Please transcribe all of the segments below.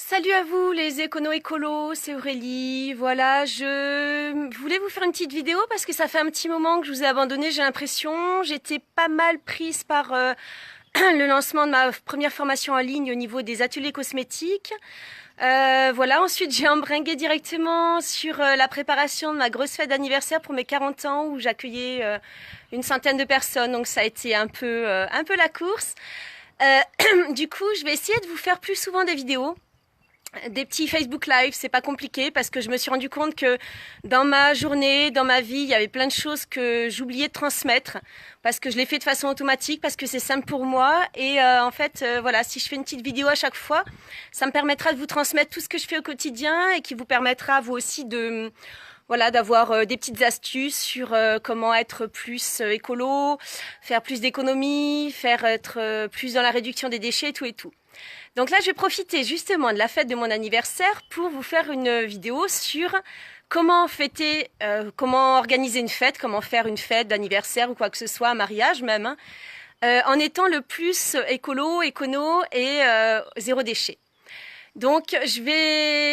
Salut à vous les écolos, c'est Aurélie. Voilà, je voulais vous faire une petite vidéo parce que ça fait un petit moment que je vous ai abandonné, j'ai l'impression. J'étais pas mal prise par le lancement de ma première formation en ligne au niveau des ateliers cosmétiques. Voilà, ensuite j'ai embringué directement sur la préparation de ma grosse fête d'anniversaire pour mes 40 ans où j'accueillais une centaine de personnes, donc ça a été un peu la course. Du coup, je vais essayer de vous faire plus souvent des vidéos. Des petits Facebook Live, c'est pas compliqué parce que je me suis rendu compte que dans ma journée, dans ma vie, il y avait plein de choses que j'oubliais de transmettre parce que je l'ai fait de façon automatique, parce que c'est simple pour moi et en fait, voilà, si je fais une petite vidéo à chaque fois, ça me permettra de vous transmettre tout ce que je fais au quotidien et qui vous permettra vous aussi de voilà, d'avoir des petites astuces sur comment être plus écolo, faire plus d'économies, faire être plus dans la réduction des déchets, tout et tout. Donc là, je vais profiter justement de la fête de mon anniversaire pour vous faire une vidéo sur comment fêter, comment organiser une fête, comment faire une fête d'anniversaire ou quoi que ce soit, un mariage même, hein, en étant le plus écolo et zéro déchet. Donc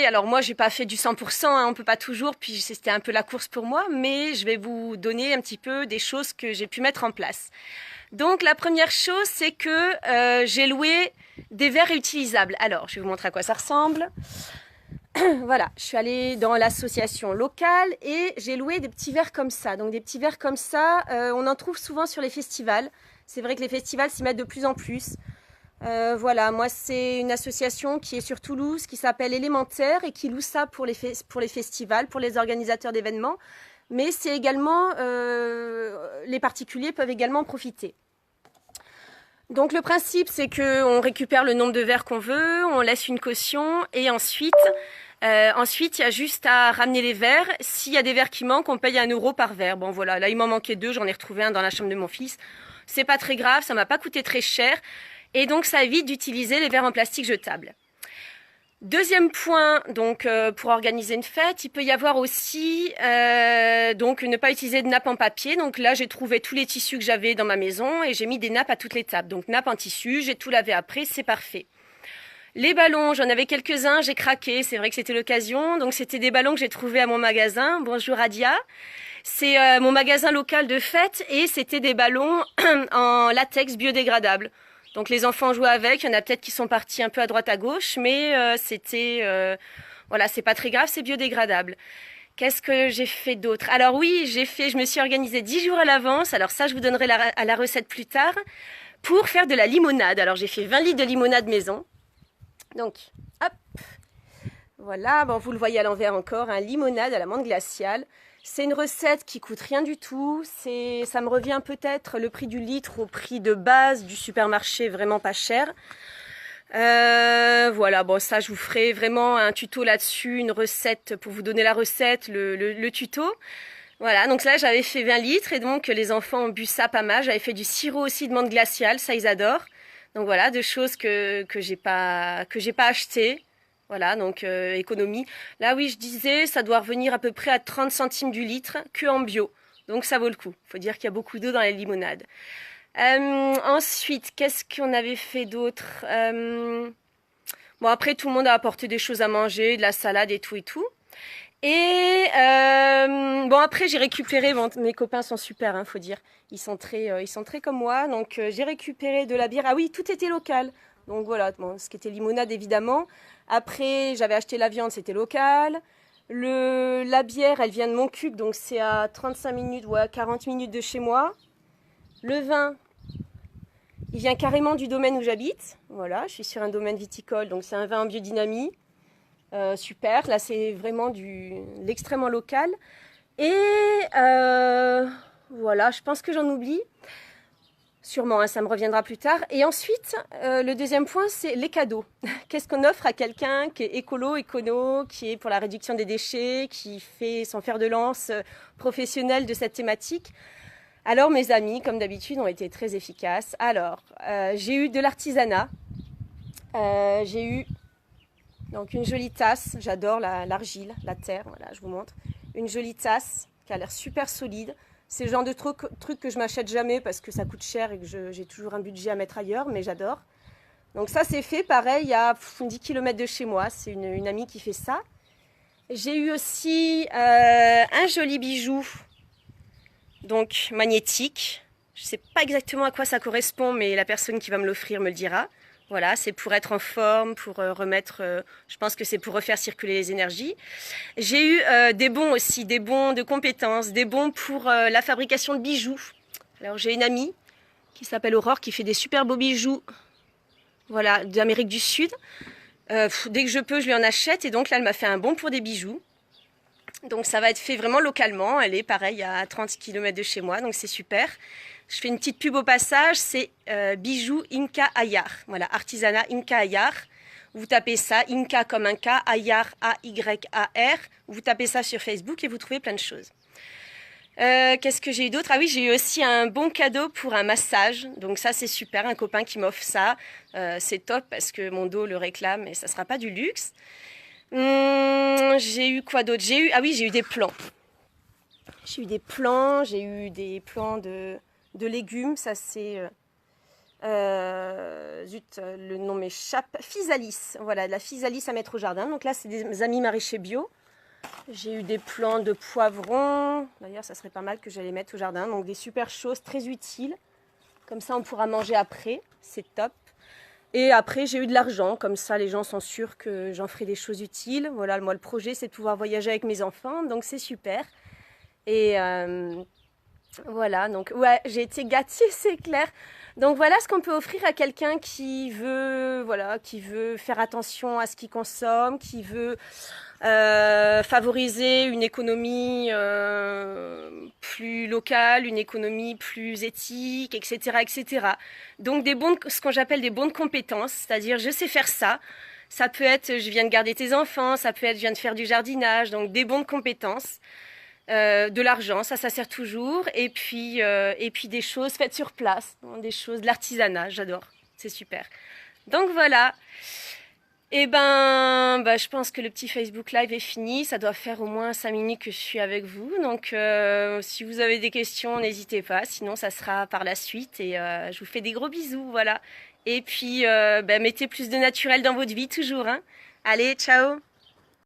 alors moi j'ai pas fait du 100%, hein, on peut pas toujours, puis c'était un peu la course pour moi, mais je vais vous donner un petit peu des choses que j'ai pu mettre en place. Donc la première chose, c'est que j'ai loué des verres réutilisables. Alors je vais vous montrer à quoi ça ressemble. Voilà, je suis allée dans l'association locale et j'ai loué des petits verres comme ça. Donc des petits verres comme ça, on en trouve souvent sur les festivals. C'est vrai que les festivals s'y mettent de plus en plus. Voilà, moi c'est une association qui est sur Toulouse, qui s'appelle Élémentaire et qui loue ça pour les festivals, pour les organisateurs d'événements. Mais c'est également, les particuliers peuvent également en profiter. Donc le principe c'est qu'on récupère le nombre de verres qu'on veut, on laisse une caution et ensuite il y a juste à ramener les verres. S'il y a des verres qui manquent, on paye 1 € par verre. Bon voilà, là il m'en manquait 2, j'en ai retrouvé un dans la chambre de mon fils. C'est pas très grave, ça m'a pas coûté très cher. Et donc ça évite d'utiliser les verres en plastique jetables. Deuxième point, donc pour organiser une fête, il peut y avoir aussi donc ne pas utiliser de nappe en papier. Donc là, j'ai trouvé tous les tissus que j'avais dans ma maison et j'ai mis des nappes à toutes les tables. Donc nappe en tissu, j'ai tout lavé après, c'est parfait. Les ballons, j'en avais quelques-uns, j'ai craqué, c'est vrai que c'était l'occasion. Donc c'était des ballons que j'ai trouvés à mon magasin. Bonjour Adia. C'est mon magasin local de fête et c'était des ballons en latex biodégradable. Donc les enfants jouaient avec, il y en a peut-être qui sont partis un peu à droite à gauche, mais voilà, c'est pas très grave, c'est biodégradable. Qu'est-ce que j'ai fait d'autre? Alors oui, je me suis organisée 10 jours à l'avance, alors ça je vous donnerai la recette plus tard, pour faire de la limonade. Alors j'ai fait 20 litres de limonade maison. Donc, hop, voilà, bon vous le voyez à l'envers encore, un limonade à la menthe glaciale. C'est une recette qui coûte rien du tout, ça me revient peut-être le prix du litre au prix de base du supermarché, vraiment pas cher. Voilà, bon ça je vous ferai vraiment un tuto là-dessus, une recette pour vous donner la recette, le tuto. Voilà, donc là j'avais fait 20 litres et donc les enfants ont bu ça pas mal. J'avais fait du sirop aussi de menthe glaciale, ça ils adorent. Donc voilà, deux choses que j'ai pas acheté. Voilà, donc économie. Là, oui, je disais, ça doit revenir à peu près à 30 centimes du litre, que en bio. Donc ça vaut le coup. Il faut dire qu'il y a beaucoup d'eau dans les limonades. Ensuite, qu'est-ce qu'on avait fait d'autre? Bon, après, tout le monde a apporté des choses à manger, de la salade et tout et tout. Et bon, après, j'ai récupéré, bon, mes copains sont super, hein, faut dire. Ils sont très comme moi. Donc, j'ai récupéré de la bière. Ah oui, tout était local. Donc voilà, bon, ce qui était limonade évidemment. Après, j'avais acheté la viande, c'était local. La bière, elle vient de Montcuq, donc c'est à 35 minutes ou à 40 minutes de chez moi. Le vin, il vient carrément du domaine où j'habite. Voilà, je suis sur un domaine viticole, donc c'est un vin en biodynamie. Super, là c'est vraiment l'extrêmement local. Et voilà, je pense que j'en oublie. Sûrement, hein, ça me reviendra plus tard. Et ensuite, le deuxième point, c'est les cadeaux. Qu'est-ce qu'on offre à quelqu'un qui est écolo, qui est pour la réduction des déchets, qui fait son fer de lance professionnel de cette thématique? Alors, mes amis, comme d'habitude, ont été très efficaces. Alors, j'ai eu de l'artisanat. J'ai eu donc une jolie tasse. J'adore l'argile, la terre. Voilà, je vous montre. Une jolie tasse qui a l'air super solide. C'est le genre de truc que je m'achète jamais parce que ça coûte cher et que j'ai toujours un budget à mettre ailleurs, mais j'adore. Donc ça c'est fait pareil, il y a 10 km de chez moi, c'est une amie qui fait ça. J'ai eu aussi un joli bijou, donc magnétique. Je ne sais pas exactement à quoi ça correspond, mais la personne qui va me l'offrir me le dira. Voilà, c'est pour être en forme, pour remettre, je pense que c'est pour refaire circuler les énergies. J'ai eu des bons aussi, des bons de compétences, des bons pour la fabrication de bijoux. Alors j'ai une amie qui s'appelle Aurore qui fait des super beaux bijoux, voilà, d'Amérique du Sud. Dès que je peux, je lui en achète et donc là elle m'a fait un bon pour des bijoux. Donc ça va être fait vraiment localement, elle est pareil à 30 km de chez moi, donc c'est super. Je fais une petite pub au passage, c'est bijoux Inca Ayar. Voilà, artisanat Inca Ayar. Vous tapez ça, Inca comme un K, Ayar, A-Y-A-R. Vous tapez ça sur Facebook et vous trouvez plein de choses. Qu'est-ce que j'ai eu d'autre? Ah oui, j'ai eu aussi un bon cadeau pour un massage. Donc ça, c'est super, un copain qui m'offre ça. C'est top parce que mon dos le réclame et ça ne sera pas du luxe. J'ai eu quoi d'autre? Ah oui, j'ai eu des plants. J'ai eu des plants, de légumes, ça c'est... zut, le nom m'échappe. Physalis, voilà, de la physalis à mettre au jardin. Donc là, c'est des amis maraîchers bio. J'ai eu des plants de poivrons. D'ailleurs, ça serait pas mal que j'allais mettre au jardin. Donc des super choses très utiles. Comme ça, on pourra manger après. C'est top. Et après, j'ai eu de l'argent. Comme ça, les gens sont sûrs que j'en ferai des choses utiles. Voilà, moi, le projet, c'est de pouvoir voyager avec mes enfants. Donc c'est super. Et... voilà, donc ouais, j'ai été gâtée, c'est clair. Donc voilà ce qu'on peut offrir à quelqu'un qui veut, voilà, qui veut faire attention à ce qu'il consomme, qui veut favoriser une économie plus locale, une économie plus éthique, etc., etc. Donc ce qu'on j'appelle des bons de compétences, c'est-à-dire je sais faire ça. Ça peut être je viens de garder tes enfants, ça peut être je viens de faire du jardinage, donc des bons de compétences. De l'argent, ça sert toujours, et puis des choses faites sur place, des choses de l'artisanat, j'adore, c'est super. Donc voilà, et je pense que le petit Facebook Live est fini, ça doit faire au moins 5 minutes que je suis avec vous, donc si vous avez des questions, n'hésitez pas, sinon ça sera par la suite, et je vous fais des gros bisous, voilà. Et puis mettez plus de naturel dans votre vie toujours, hein. Allez, ciao!